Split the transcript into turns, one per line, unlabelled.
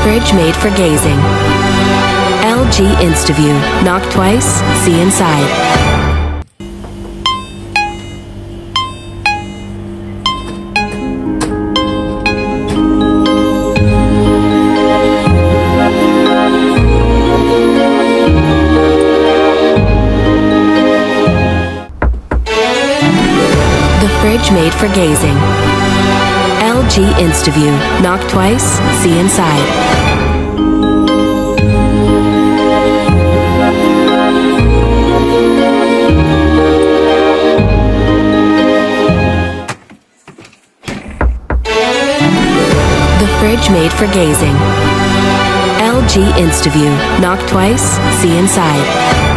Fridge made for gazing. LG InstaView. Knock twice, see inside. The fridge made for gazing. LG InstaView. Knock twice, see inside. The fridge made for gazing. LG InstaView. Knock twice, see inside.